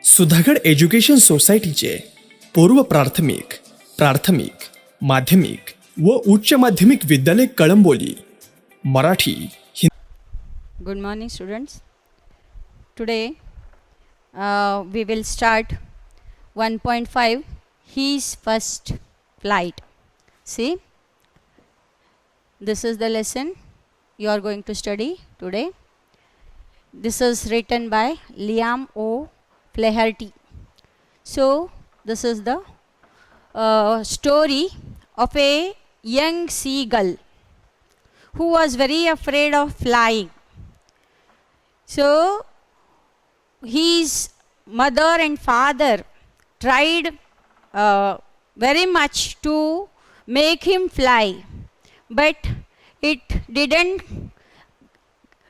Sudhagad education सोसायटीचे पूर्व प्राथमिक, प्राथमिक, माध्यमिक व उच्च माध्यमिक विद्यालय Kalamboli Marathi Good morning, students. Today we will start 1.5 His First Flight. See, this is the lesson you are going to study today. This is written by Liam O. Flaherty. So, this is the story of a young seagull who was very afraid of flying. So, his mother and father tried very much to make him fly, but it didn't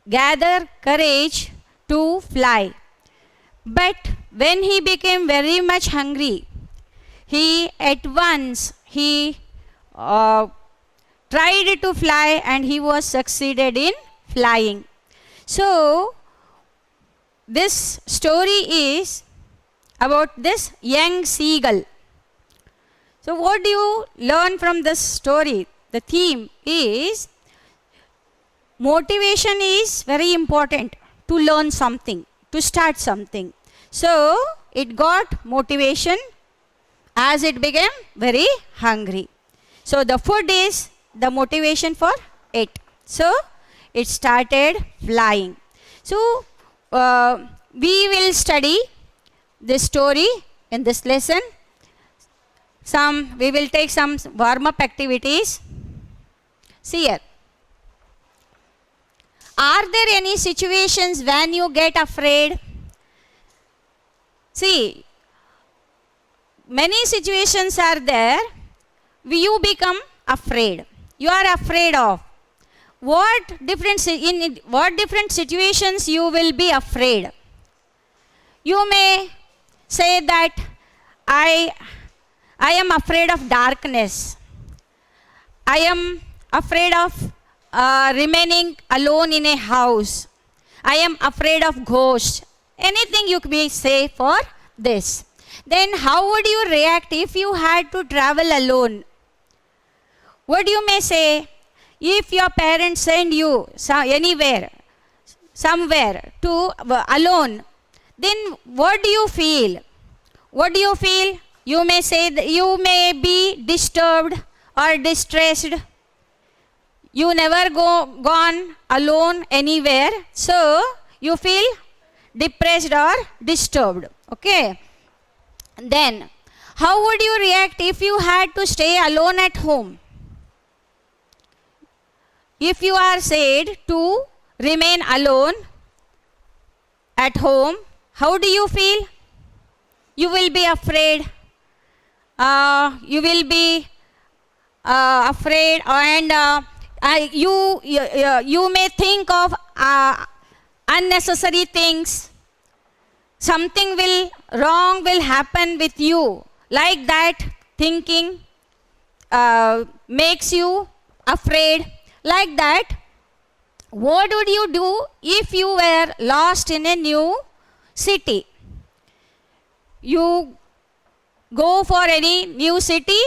gather courage to fly. But when he became very much hungry, he at once tried to fly, and he was succeeded in flying. So, this story is about this young seagull. So, what do you learn from this story? The theme is motivation is very important to learn something, to start something. So, it got motivation as it became very hungry. So, the food is the motivation for it. So, it started flying. So, we will study this story in this lesson. We will take some warm-up activities. See here. Are there any situations when you get afraid? See, many situations are there. You become afraid. You are afraid of. In what different situations you will be afraid? You may say that I am afraid of darkness. I am afraid of remaining alone in a house. I am afraid of ghosts. Anything you may say for this. Then how would you react if you had to travel alone? What you may say? If your parents send you anywhere, somewhere to alone, then what do you feel? What do you feel? You may say that you may be disturbed or distressed. You never gone alone anywhere, so you feel depressed or disturbed. Okay. Then, how would you react if you had to stay alone at home? If you are said to remain alone at home, how do you feel? You will be afraid. You will be afraid, and you may think of unnecessary things. Something wrong will happen with you. Like that thinking makes you afraid. Like that, what would you do if you were lost in a new city? You go for any new city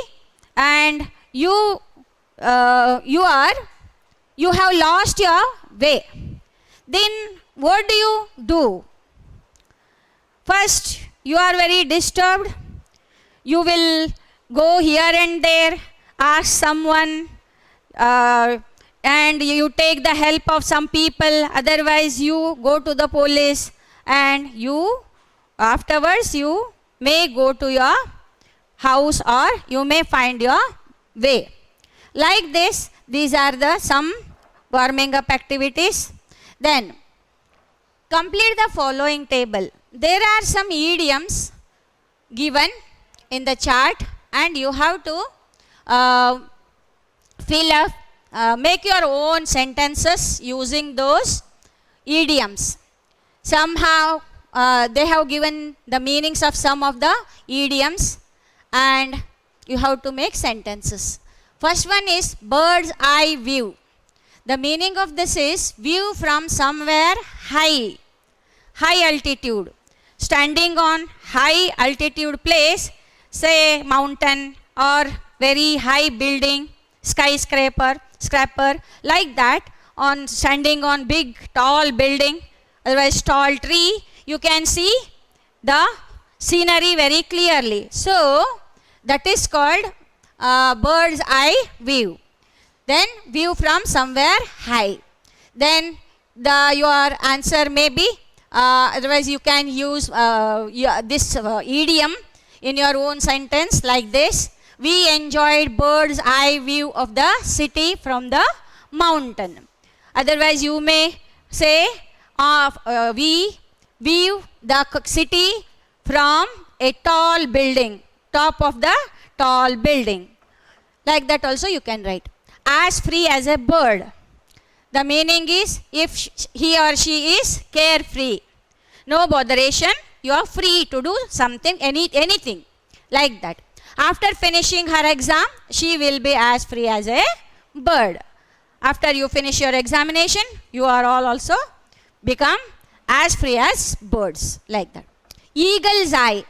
and you have lost your way. Then what do you do? First, you are very disturbed. You will go here and there, ask someone, and you take the help of some people. Otherwise, you go to the police, and afterwards you may go to your house, or you may find your way. Like this, these are some warming up activities. Then, complete the following table. There are some idioms given in the chart, and you have to make your own sentences using those idioms. Somehow they have given the meanings of some of the idioms, and you have to make sentences. First one is bird's eye view. The meaning of this is view from somewhere high altitude. standing on high altitude place, say mountain or very high building, scraper, like that, on standing on big tall building, otherwise tall tree, you can see the scenery very clearly. So that is called bird's eye view. Then view from somewhere high. Then your answer may be, otherwise you can use this idiom in your own sentence like this: we enjoyed bird's eye view of the city from the mountain. Otherwise you may say, we view the city from a tall building, top of the tall building. Like that also you can write. As free as a bird. The meaning is, if he or she is carefree, no botheration, you are free to do something, anything like that. After finishing her exam, she will be as free as a bird. After you finish your examination, you are all also become as free as birds, like that. Eagle's eye,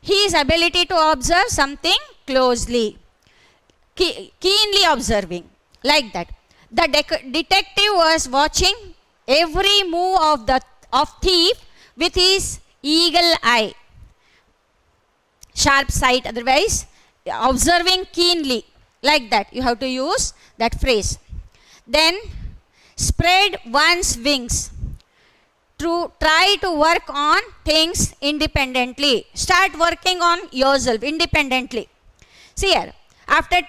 his ability to observe something closely, keenly observing, like that. The detective was watching every move of thief with his eagle eye, sharp sight, otherwise observing keenly, like that. You have to use that phrase. Then spread one's wings, to try to work on things independently. Start working on yourself independently. See here, after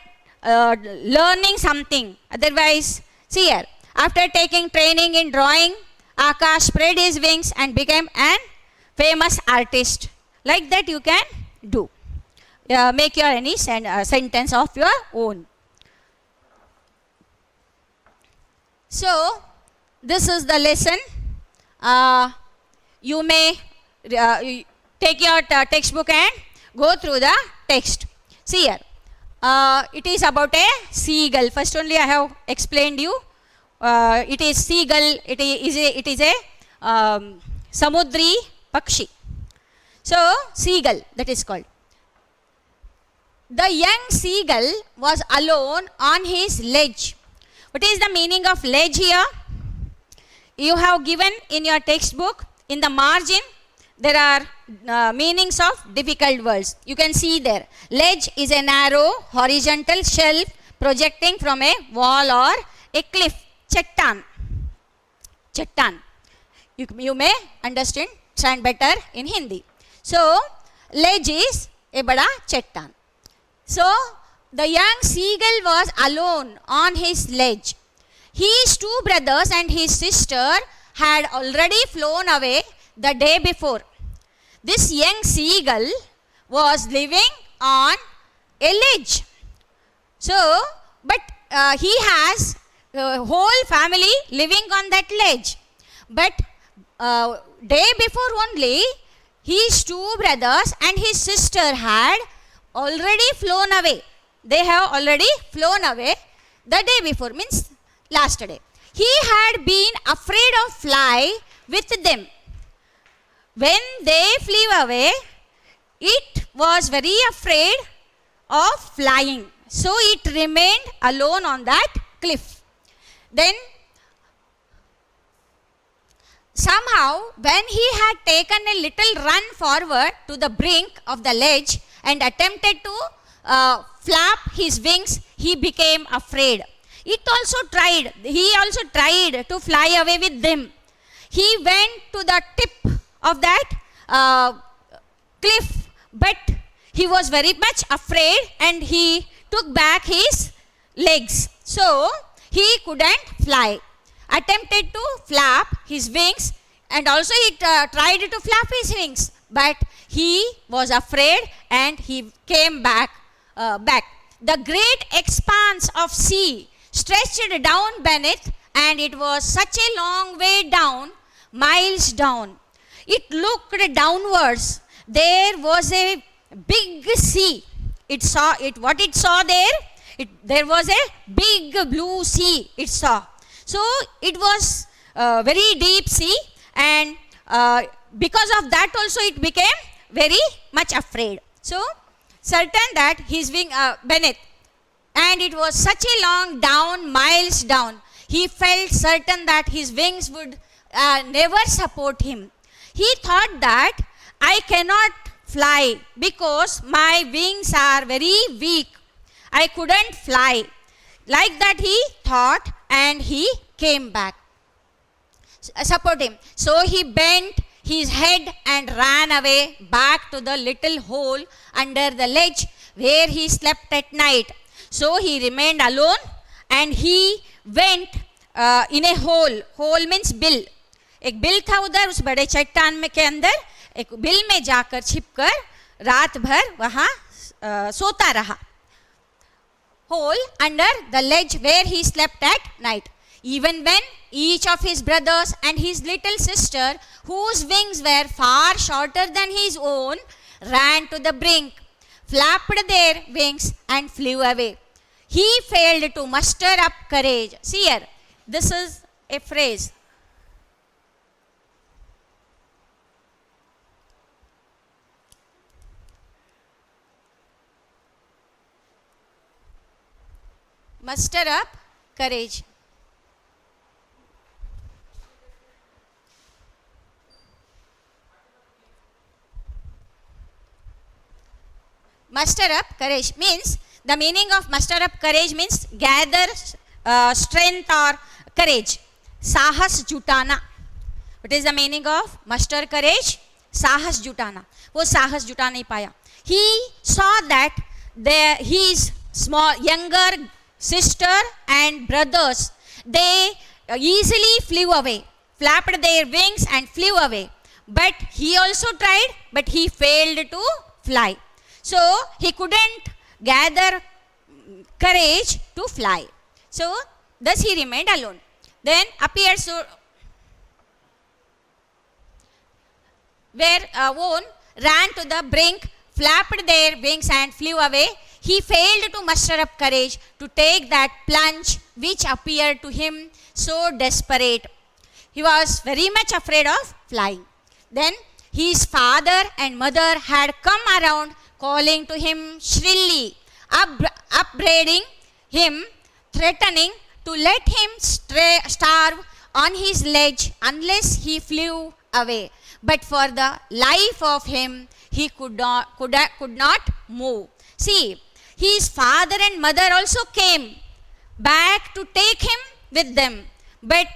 learning something, otherwise, see here, after taking training in drawing, Akash spread his wings and became an famous artist. Like that you can do. Make your any sentence of your own. So this is the lesson. You may take your textbook and go through the text. See here, it is about a seagull. First only I have explained you. It is seagull. It is a samudri pakshi. So seagull, that is called. The young seagull was alone on his ledge. What is the meaning of ledge here? You have given in your textbook, in the margin, there are meanings of difficult words. You can see there. Ledge is a narrow horizontal shelf projecting from a wall or a cliff. Chettan. You may understand better in Hindi. So ledge is a bada chettan. So the young seagull was alone on his ledge. His two brothers and his sister had already flown away the day before. This young seagull was living on a ledge. So, but he has a whole family living on that ledge. But day before only, his two brothers and his sister had already flown away. They have already flown away the day before, means last day. He had been afraid of fly with them. When they flew away, it was very afraid of flying. So it remained alone on that cliff. Then somehow, when he had taken a little run forward to the brink of the ledge and attempted to flap his wings, he became afraid. He also tried to fly away with them. He went to the tip of that cliff, but he was very much afraid and he took back his legs. So he couldn't fly. Attempted to flap his wings, and also he tried to flap his wings, but he was afraid and he came back. The great expanse of sea stretched down beneath, and it was such a long way down, miles down. It looked downwards. There was a big sea. What it saw there? There was a big blue sea it saw. So it was very deep sea, and because of that also it became very much afraid. So certain that his wing beneath, and it was such a long down, miles down. He felt certain that his wings would never support him. He thought that I cannot fly because my wings are very weak. I couldn't fly. Like that he thought, and he came back. Support him. So he bent his head and ran away back to the little hole under the ledge where he slept at night. So he remained alone, and he went in a hole. Hole means bill. एक bill था उधर उस बड़े चट्टान में के अंदर, एक बिल में जाकर छिपकर रात भर वहाँ सोता रहा. Hole under the ledge where he slept at night. Even when each of his brothers and his little sister, whose wings were far shorter than his own, ran to the brink, flapped their wings and flew away, he failed to muster up courage. See here, this is a phrase. Muster up courage. Muster up courage means, the meaning of muster up courage means gather strength or courage. Sahas jutana. What is the meaning of muster courage? Sahas jutana. वो साहस जुटा नहीं पाया. He saw that his small younger sister and brothers, they easily flew away, flapped their wings and flew away. But he also tried, but he failed to fly. So he couldn't gather courage to fly. So thus he remained alone. Then appeared where one ran to the brink, flapped their wings and flew away. He failed to muster up courage to take that plunge which appeared to him so desperate. He was very much afraid of flying. Then his father and mother had come around, calling to him shrilly, upbraiding him, threatening to let him starve on his ledge unless he flew away. But for the life of him, he could not move. See, his father and mother also came back to take him with them, but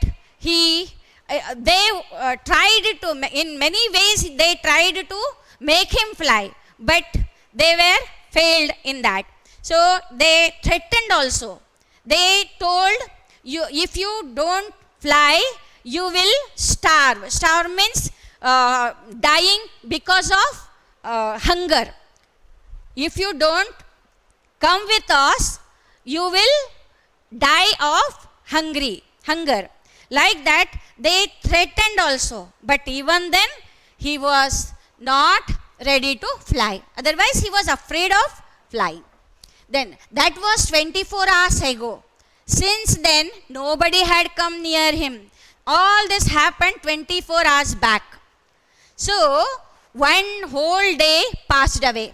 they tried to, in many ways they tried to make him fly, but they were failed in that. So they threatened also. They told you, if you don't fly, you will starve. Starve means dying because of hunger. If you don't come with us, you will die of hunger. Like that, they threatened also. But even then, he was not ready to fly. Otherwise, he was afraid of flying. Then, that was 24 hours ago. Since then, nobody had come near him. All this happened 24 hours back. So, one whole day passed away.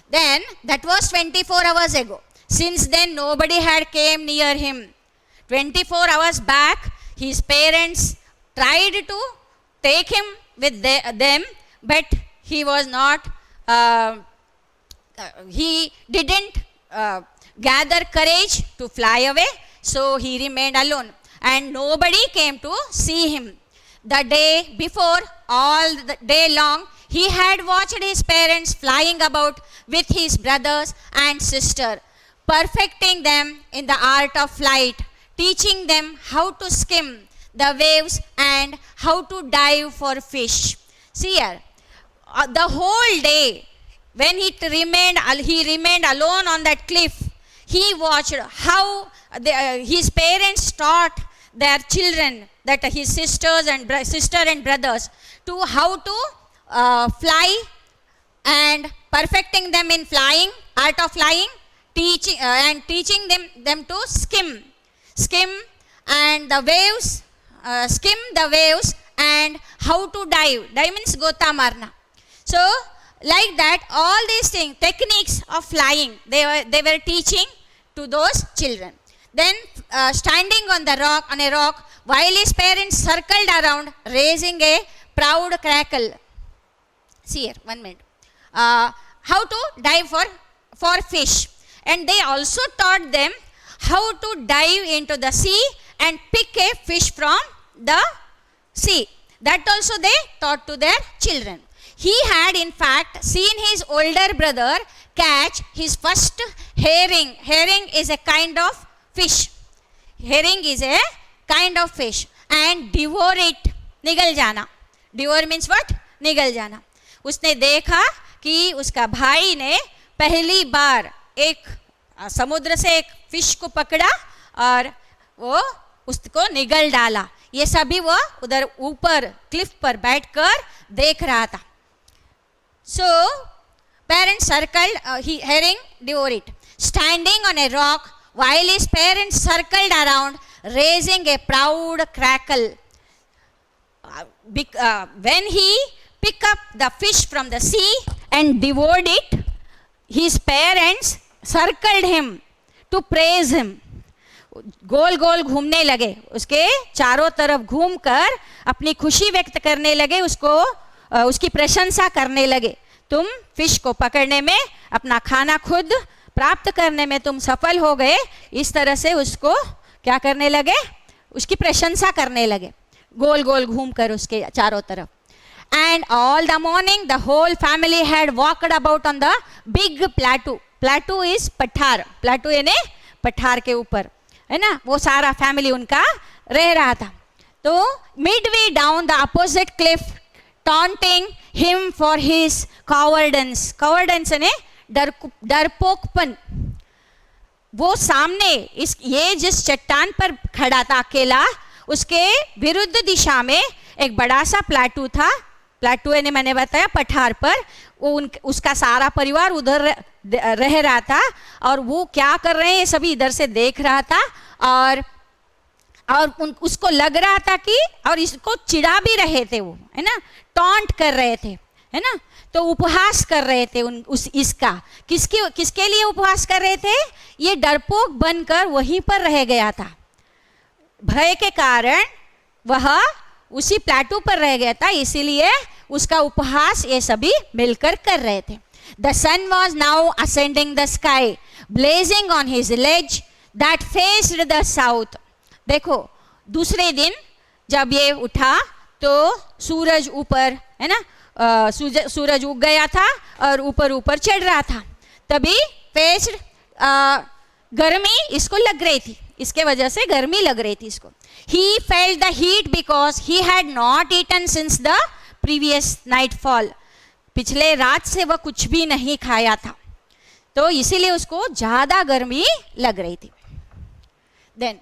Then, that was 24 hours ago. Since then, nobody had came near him. 24 hours back, his parents tried to take him with them, but he was not, he didn't gather courage to fly away, so he remained alone. And nobody came to see him. The day before, all the day long, he had watched his parents flying about with his brothers and sister, perfecting them in the art of flight, teaching them how to skim the waves and how to dive for fish. See here, the whole day, when he remained alone on that cliff, he watched how his parents taught their children, that his sister and brothers, to how to fly and perfecting them in flying, art of flying, teaching them to skim and the waves, skim the waves and how to dive. Dive means gota marna. So like that, all these things, techniques of flying, they were teaching to those children. Then standing on a rock, while his parents circled around, raising a proud crackle. See here, 1 minute. How to dive for fish. And they also taught them how to dive into the sea and pick a fish from the sea. That also they taught to their children. He had in fact seen his older brother catch his first herring. Herring is a kind of fish. Herring is a kind of fish. And devour it. निगल जाना. Devour means what? निगल जाना. उसने देखा कि उसका भाई ने पहली बार एक समुद्र से एक फिश को पकड़ा और वो उसको निगल डाला. ये सभी वो उधर ऊपर क्लिफ पर बैठकर देख रहा था. So parents circled, herring devoured it. Standing on a rock while his parents circled around, raising a proud crackle. When he picked up the fish from the sea and devoured it, his parents circled him to praise him. गोल गोल घूमने लगे, उसके चारों तरफ घूमकर अपनी खुशी व्यक्त करने लगे, उसकी प्रशंसा करने लगे. तुम फिश को पकड़ने में, अपना खाना खुद प्राप्त करने में तुम सफल हो गए. इस तरह से उसको क्या करने लगे? उसकी प्रशंसा करने लगे, गोल गोल घूमकर उसके चारों तरफ. And all the morning the whole family had walked about on the big plateau. Plateau is पठार. Plateau यानी पठार के ऊपर, है ना, वो सारा फैमिली उनका रह रहा था. तो midway down the opposite cliff, taunting him for his cowardice. Cowardice यानी डरपोकपन. वो सामने ये जिस चट्टान पर खड़ा था अकेला, उसके विरुद्ध दिशा में एक बड़ा सा प्लाटू था. प्लाटू यानी मैंने बताया पठार पर. वो उसका सारा परिवार उधर रह रहा था और वो क्या कर रहे हैं ये सभी इधर से देख रहा था. और उसको लग रहा था कि, और इसको चिढ़ा भी रहे थे वो, है ना, टॉन्ट कर रहे थे, है ना. तो उपहास कर रहे थे इसका. किसके लिए उपहास कर रहे थे? ये डरपोक बनकर वहीं पर रह गया था. भय के कारण वह उसी प्लाटू पर रह गया था, इसीलिए उसका उपहास ये सभी मिलकर कर रहे थे. The sun was now ascending the sky, blazing on his ledge that faced the south. देखो, दूसरे दिन जब ये उठा तो सूरज ऊपर, है ना, सूरज उग गया था और ऊपर ऊपर चढ़ रहा था. तभी फेस्ड, गर्मी इसको लग रही थी, इसके वजह से गर्मी लग रही थी इसको. He felt the heat because he had not eaten since the previous nightfall. पिछले रात से वह कुछ भी नहीं खाया था, तो इसीलिए उसको ज़्यादा गर्मी लग रही थी. Then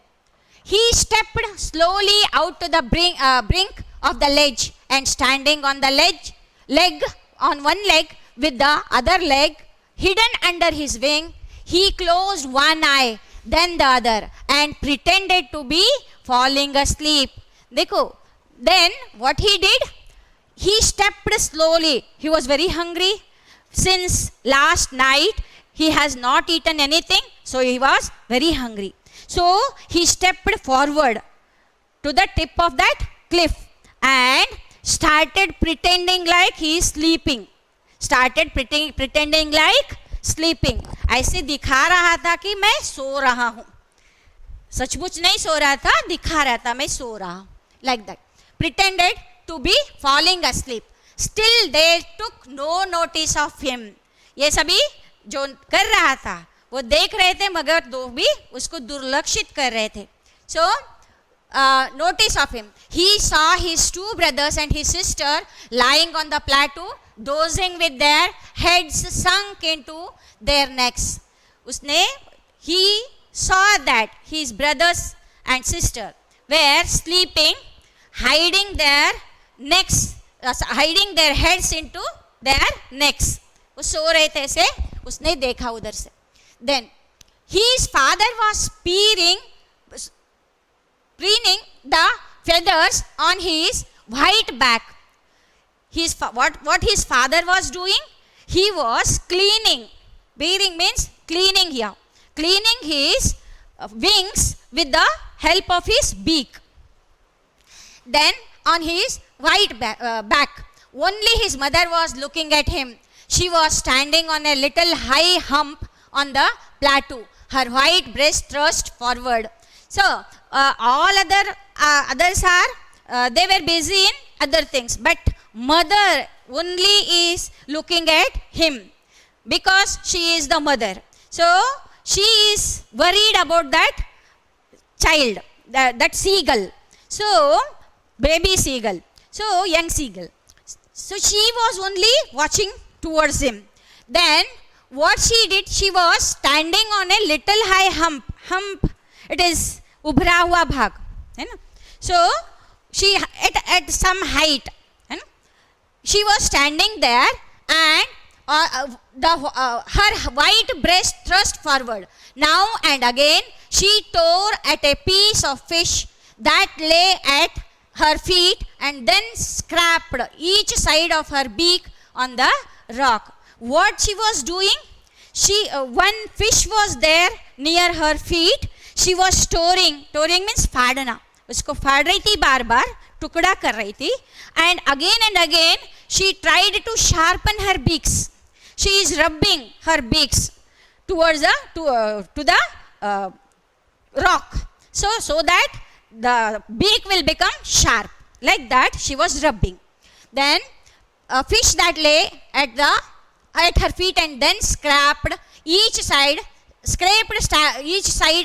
he stepped slowly out to the brink of the ledge and standing on the leg on one leg with the other leg hidden under his wing, he closed one eye, then the other, and pretended to be falling asleep. देखो, then what he did? He stepped slowly. He was very hungry. Since last night, he has not eaten anything, so he was very hungry. So he stepped forward to the tip of that cliff and started pretending like he is sleeping. Started pretending like sleeping. ऐसे दिखा रहा था कि मैं सो रहा हूँ. सचमुच नहीं सो रहा था, दिखा रहा था मैं सो रहा हूँ. Like that. Pretended to be falling asleep. Still they took no notice of him. ये सभी जो कर रहा था वो देख रहे थे, मगर दो भी उसको दुर्लक्षित कर रहे थे. So notice of him. He saw his two brothers and his sister lying on the plateau, dozing with their heads sunk into their necks. He saw that his brothers and sister were sleeping, hiding their necks, hiding their heads into their necks. वो सो रहे थे ऐसे, उसने देखा उधर से. Then his father was preening the feathers on his white back. What his father was doing? He was cleaning. Bearing means cleaning here. Cleaning his wings with the help of his beak. Then on his white back, only his mother was looking at him. She was standing on a little high hump on the plateau, her white breast thrust forward. So all others are they were busy in other things, but mother only is looking at him because she is the mother. So she is worried about that child, that seagull. So baby seagull, so young seagull. So she was only watching towards him. Then what she did, she was standing on a little high hump. It is ubhra hua bhag, है ना? So she at some height, है ना? She was standing there, and her white breast thrust forward. Now and again she tore at a piece of fish that lay at her feet, and then scraped each side of her beak on the rock. What she was doing? One fish was there near her feet. She was toring means फाड़ना, उसको फाड़ रही थी, बार बार टुकड़ा कर रही थी. And again she tried to sharpen her beaks. She is rubbing her beaks towards to the rock, so that the beak will become sharp. Like that she was rubbing. Then a fish that lay at her feet, and then scraped each side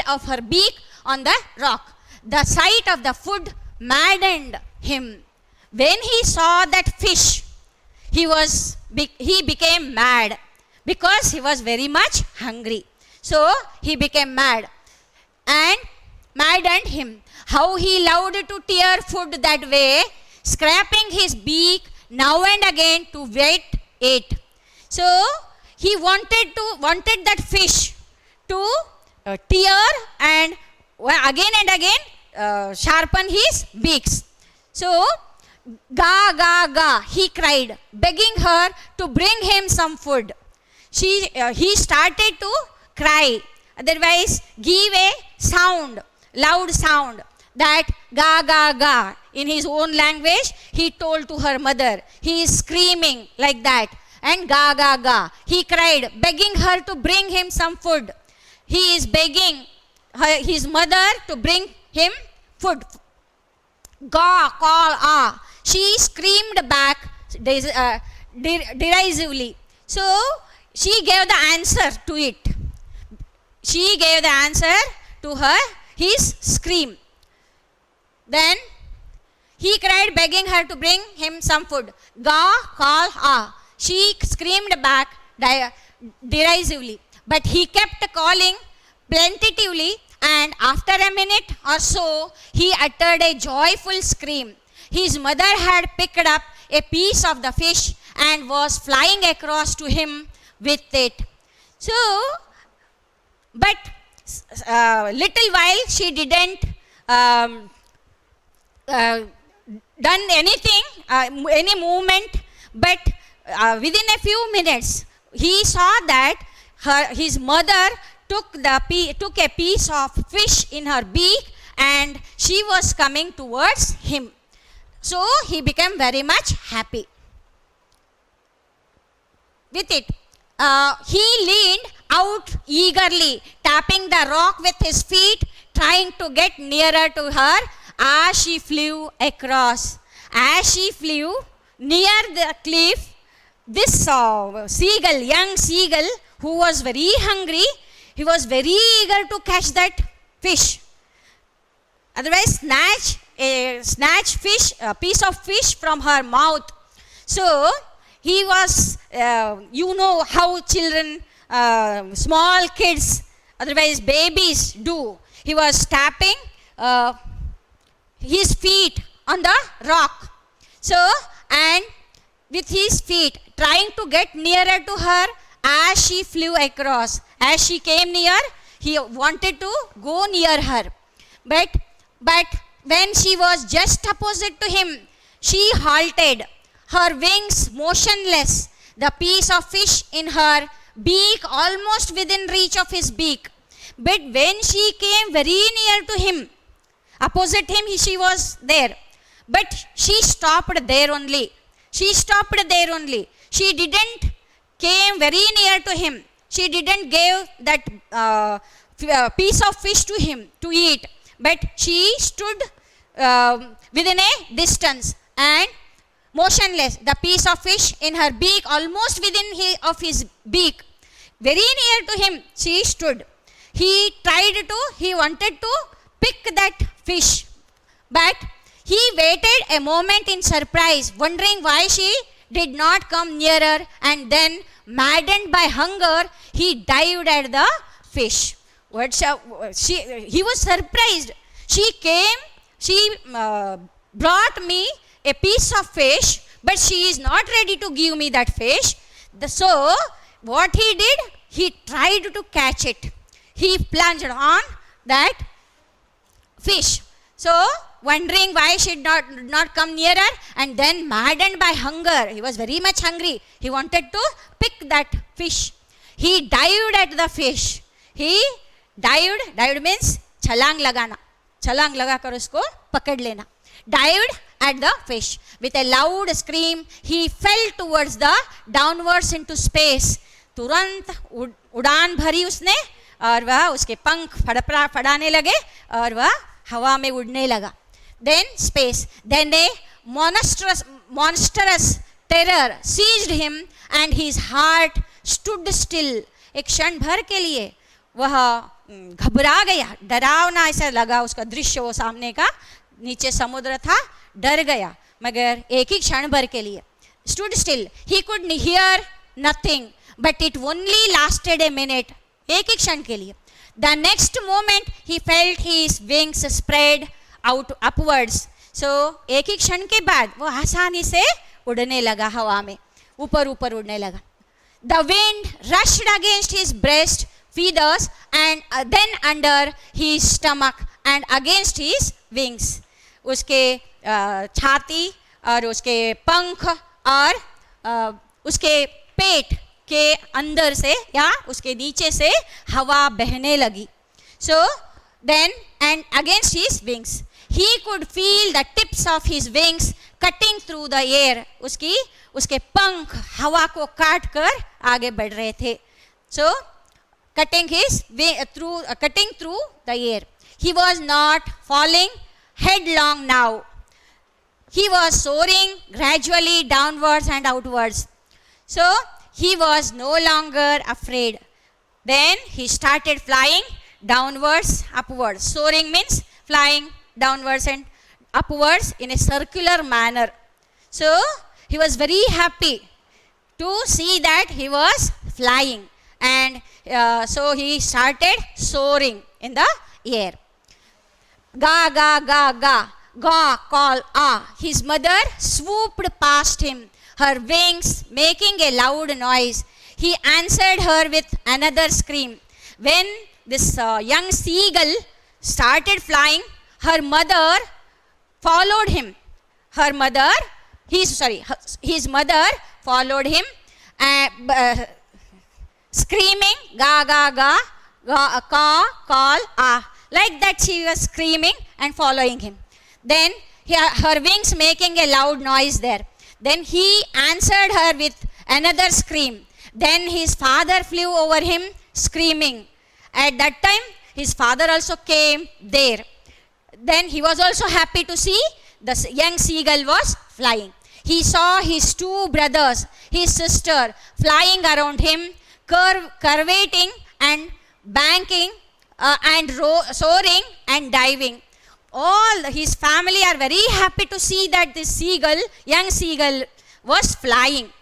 of her beak on the rock. The sight of the food maddened him. When he saw that fish, he became mad because he was very much hungry. So he became mad, and maddened him. How he loved to tear food that way, scraping his beak now and again to wet it. So he wanted that fish to tear and again sharpen his beaks. So ga ga ga, he cried, begging her to bring him some food. He started to cry, otherwise give a loud sound, that ga ga ga. In his own language he told to her mother. He is screaming like that, and ga ga ga. He cried, begging her to bring him some food. He is begging his mother to bring him food. Ga, call, ah. She screamed back derisively. So she gave the answer to it. She gave the answer to his scream. Then he cried, begging her to bring him some food. Ga, call, ah. She screamed back derisively. But he kept calling plaintively, and after a minute or so, he uttered a joyful scream. His mother had picked up a piece of the fish and was flying across to him with it. So, but little while she didn't done anything, any movement, but within a few minutes, he saw that his mother took a piece of fish in her beak, and she was coming towards him. So he became very much happy with it. He leaned out eagerly, tapping the rock with his feet, trying to get nearer to her as she flew across. As she flew near the cliff, this young seagull, who was very hungry, he was very eager to catch that fish. Otherwise, snatch a piece of fish from her mouth. So he was, you know how children, small kids, otherwise babies do. He was tapping his feet on the rock. So, and with his feet, trying to get nearer to her as she flew across. As she came near, he wanted to go near her. But when she was just opposite to him, she halted, her wings motionless, the piece of fish in her beak almost within reach of his beak. But when she came very near to him, opposite him she was there, but she stopped there only. She stopped there only. She didn't came very near to him. She didn't give that piece of fish to him to eat, but she stood within a distance and motionless, the piece of fish in her beak almost within of his beak. Very near to him she stood. He wanted to pick that fish, but he waited a moment in surprise, wondering why she did not come nearer, and then, maddened by hunger, he dived at the fish. He was surprised. She came, she brought me a piece of fish, but she is not ready to give me that fish. So, what he did, he tried to catch it. He plunged on that fish. So, wondering why she did not come nearer, and then maddened by hunger, he was very much hungry. He wanted to pick that fish. He dived at the fish. He dived means छलांग लगाना, छलांग लगाकर उसको पकड़ लेना. Dived at the fish. With a loud scream, he fell towards the downwards into space. तुरंत उड़ान भरी उसने और वह उसके पंख फड़ाने लगे और वह हवा में उड़ने लगा. Then space. Then a monstrous terror seized him and his heart stood still. एक क्षण भर के लिए वह घबरा गया, डरावना ऐसा लगा उसका दृश्य, वो सामने का नीचे समुद्र था, डर गया, मगर एक ही क्षण भर के लिए. Stood still. He could hear nothing, but it only lasted a minute. एक ही क्षण के लिए. The next moment he felt his wings spread out upwards. So एक ही क्षण के बाद वो आसानी से उड़ने लगा, हवा में ऊपर ऊपर उड़ने लगा. The wind rushed against his breast feathers and then under his stomach and against his wings. उसके छाती और उसके पंख और उसके पेट के अंदर से या उसके नीचे से हवा बहने लगी. So then and against his wings, he could feel the tips of his wings cutting through the air. उसके पंख हवा को काट कर आगे बढ़ रहे थे. So cutting through the air. He was not falling headlong now. He was soaring gradually downwards and outwards. So he was no longer afraid. Then he started flying downwards, upwards. Soaring means flying downwards and upwards in a circular manner. So he was very happy to see that he was flying, and so he started soaring in the air. Ga, ga, ga, ga, ga, call, ah. His mother swooped past him, her wings making a loud noise. He answered her with another scream. When this young seagull started flying, her mother followed him. His mother followed him, screaming, ga, ga, ga, ga, ka, call, ah. Like that she was screaming and following him. Then her wings making a loud noise there. Then he answered her with another scream. Then his father flew over him screaming. At that time his father also came there. Then he was also happy to see the young seagull was flying. He saw his two brothers, his sister flying around him, curvating and banking and soaring and diving. All his family are very happy to see that this young seagull was flying.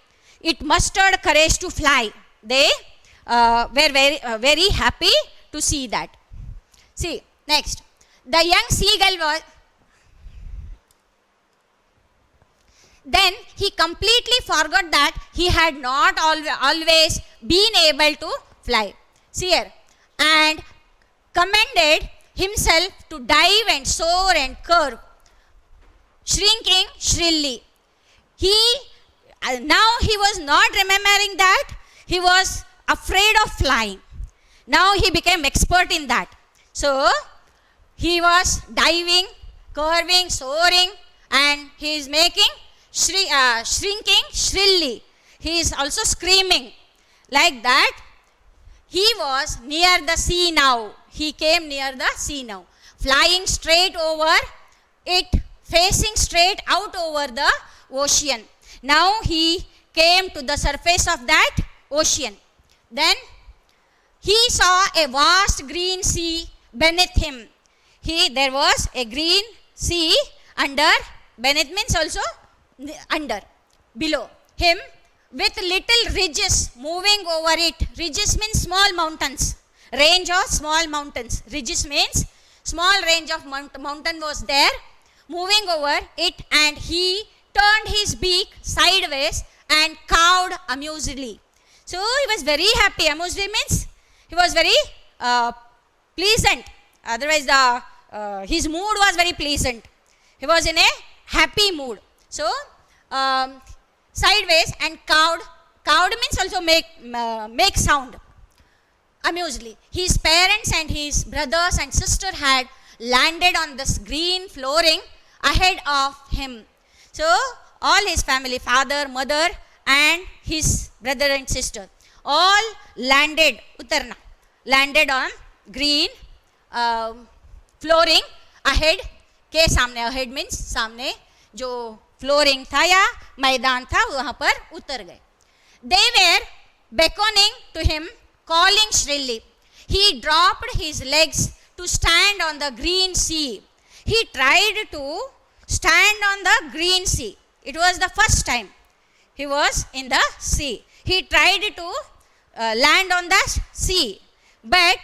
It mustered courage to fly. They were very happy to see that. See, next. The young seagull was... Then he completely forgot that he had not always been able to fly. See here. And commended himself to dive and soar and curve. shrinking shrilly. He now he was not remembering that he was afraid of flying. Now he became expert in that. So he was diving, curving, soaring, and he is making shrinking shrilly. He is also screaming like that. He was near the sea now. He came near the sea now, flying straight over it, facing straight out over the ocean. Now he came to the surface of that ocean. Then he saw a vast green sea beneath him. There was a green sea under, beneath means also under, below him, with little ridges moving over it. Ridges means small mountains, range of small mountains. Ridges means small range of mountain was there, moving over it, and he turned his beak sideways and cawed amusedly. So he was very happy. Amusedly means he was very pleasant. Otherwise, his mood was very pleasant. He was in a happy mood. So, sideways and cawed. Cawed means also make sound. Amusedly. His parents and his brothers and sister had landed on this green flooring ahead of him. So, all his family, father, mother, and his brother and sister, all landed on green flooring ahead के सामने. Ahead means सामने जो flooring था या मैदान था वहाँ पर उतर गए. They were beckoning to him, calling shrilly. He dropped his legs to stand on the green sea. He tried to stand on the green sea. It was the first time he was in the sea. He tried to land on the sea. But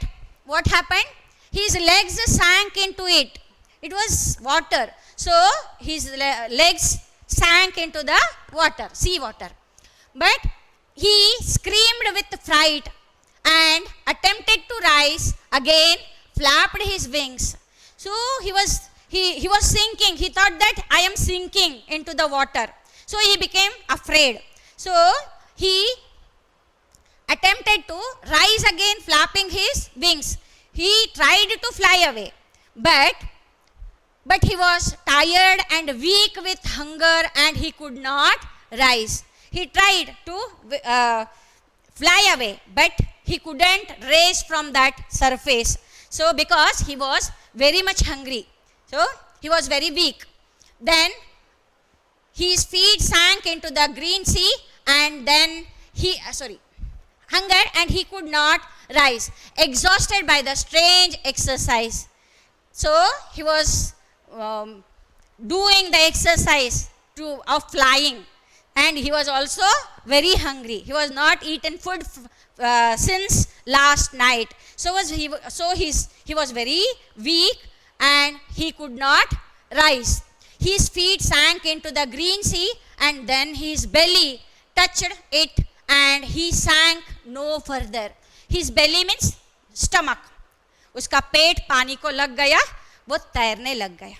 what happened? His legs sank into it. It was water. So his legs sank into the water, sea water. But he screamed with fright and attempted to rise again, flapped his wings. So he was sinking. He thought that I am sinking into the water. So he became afraid. So he attempted to rise again, flapping his wings. He tried to fly away, but he was tired and weak with hunger and he could not rise. He tried to fly away, but he couldn't rise from that surface. So because he was very much hungry, so he was very weak. Then his feet sank into the green sea, and then hunger, and he could not rise, exhausted by the strange exercise. So he was doing the exercise of flying, and he was also very hungry. He was not eaten food since last night. So he was very weak and he could not rise. His feet sank into the green sea, and then his belly touched it, and he sank no further. His belly means stomach. उसका पेट पानी को लग गया, वो तैरने लग गया.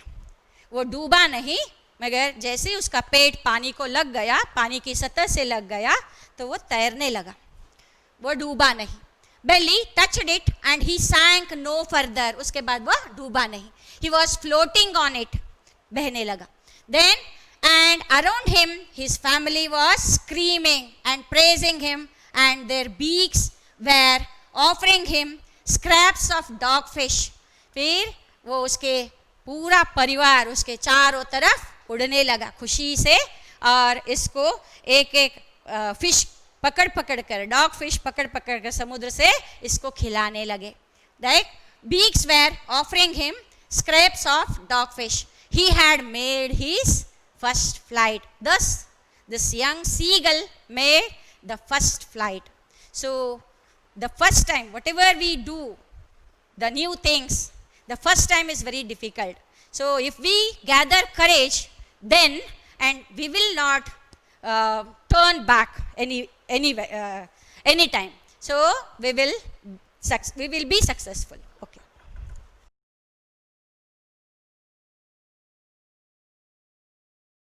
वो डूबा नहीं, मगर जैसे ही उसका पेट पानी को लग गया, पानी की सतह से लग गया, तो वो तैरने लगा. वो डूबा नहीं. Belly touched it and he sank no further. उसके बाद वो डूबा नहीं. He was floating on it. बहने लगा. Then and around him his family was screaming and praising him, and their beaks were offering him scraps of dogfish. फिर वो उसके पूरा परिवार उसके चारों तरफ उड़ने लगा खुशी से, और इसको एक एक फिश पकड़ पकड़ कर, डॉग फिश पकड़ पकड़ कर समुद्र से इसको खिलाने लगे. Like beaks were offering him scraps of dogfish. He had made his first flight. Thus, this young seagull made the first flight. So, the first time, whatever we do, the new things, the first time is very difficult. So, if we gather courage, then, and we will not turn back any time. So, we will be successful.